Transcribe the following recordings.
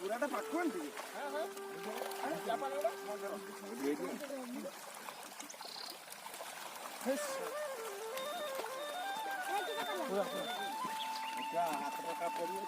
ପୁରାଟା ପାଖୁଆ ଟିକେ ହାତ ପକା ପଡ଼ିବ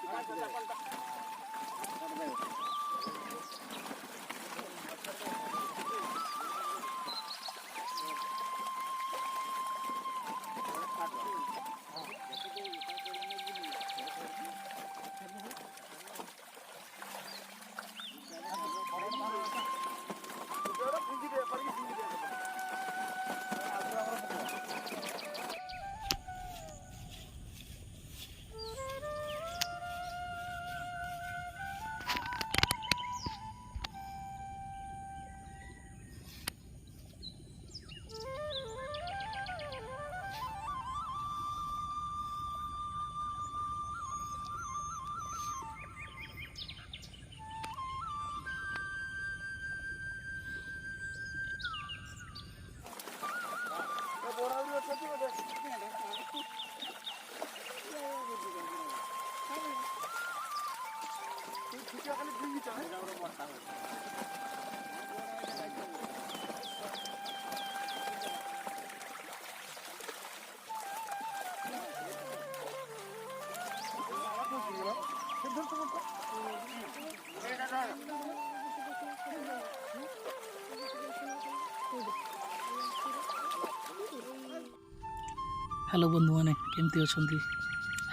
हेलो बंधु मैंने केमती अच्छा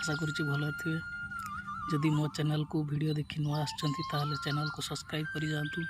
आशा करुच्ची भल थे जदि मो चैनल को वीडियो देखि नुआ आसचंती ताहले चैनल को सब्सक्राइब कर जातु।